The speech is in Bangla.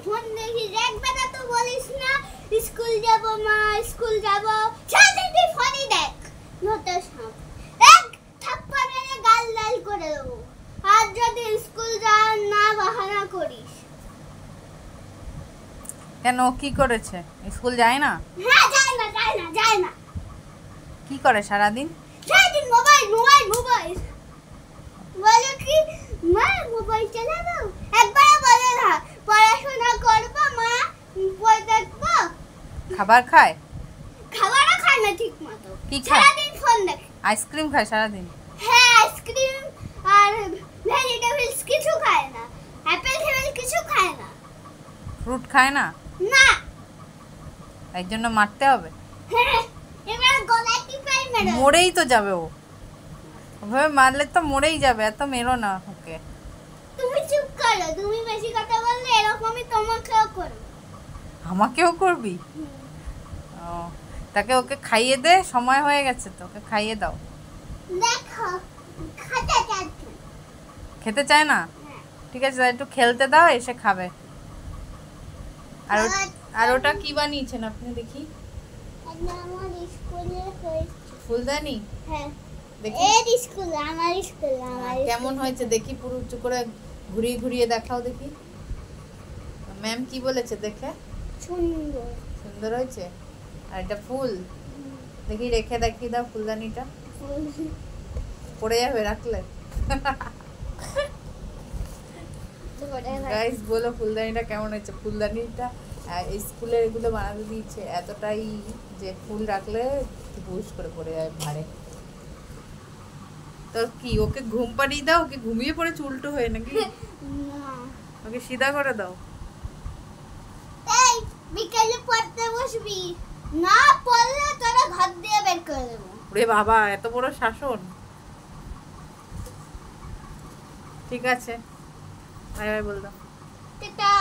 ফোন দেখিস, একবার তো বলিস না স্কুল যাব মা, স্কুল যাব, সারাদিন তুই ফোনই দেখ। নটা সাপ এক থাপ্পড় মেরে গাল লাল করে দেবো। আর যদি স্কুল যাওয়ার না বাহানা করিস। কেন ও কি করেছে? স্কুল যায় না? হ্যাঁ যায় না, যায় না, যায় না। কি করে সারাদিন? সারাদিন মোবাইল মোবাইল মোবাইল। বলে কি মা মোবাইল চালাবো, একবার বলে না পড়াশোনা করবো মা, বই দেখবো। খাবার খায়? খাবারও খায় না ঠিক মতো, কি খায়? সারাদিন ফোন দেখে। আইসক্রিম খায় সারাদিন? হ্যাঁ আইসক্রিম আর ভেজিটেবলস কিছু খায় না, অ্যাপেল ফেপেল কিছু খায় না। ফ্রুট খায় না? না। তাই জন্য মারতে হবে? হ্যাঁ, এবার গলায় টিপাই মেরে। মরেই তো যাবে ও, ওভাবে মারলে তো মরেই যাবে, এত মেরো না ওকে। তুমি চুপ করো, তুমি বেশি কথা বললে এরকমই তোমাকেও করব। আমাকেও করবি? ও, তাকে ওকে খাইয়ে দে, সময় হয়ে গেছে তো, ওকে খাইয়ে দাও। দেখো খাতা চাচ্ছি। খেতে চায় না? ঠিক আছে, তাহলে একটু খেলতে দাও, এসে খাবে। আর ওটা কি বানিয়েছেন আপনি দেখি? আমার স্কুলে হয়েছে ফুলদানি? হ্যাঁ দেখি এর স্কুল, আমার স্কুল, আমার কেমন হয়েছে দেখি, পুরো উঁচু করে ঘুরিয়ে ঘুরিয়ে দেখাও দেখি। ম্যাম কি বলেছে দেখে? সুন্দর। সুন্দর হয়েছে। আর এটা ফুল দেখি, রেখে দেখিয়ে দাও ফুলদানিটা, পড়ে যাবে রাখলে। গাইস বলো ফুলদানিটা কেমন হয়েছে? ফুলদানিটা স্কুলের এগুলো বানাতে দিয়েছে এতটাই যে ফুল রাখলে হুশ করে পড়ে যাবে ভারে। তো কি ওকে ঘুম পাড়িয়ে দাও, ওকে ঘুমিয়ে পড়েছে উল্টো হয়ে নাকি? ওকে সিধা করে দাও। এই বিকেলে পড়তে বসবি, না পড়লে তোরা ঘর দিয়ে বের করে দেবো। ওরে বাবা, এত বড় শাসন। ঠিক আছে, বাই বাই বল দাও। টাটা।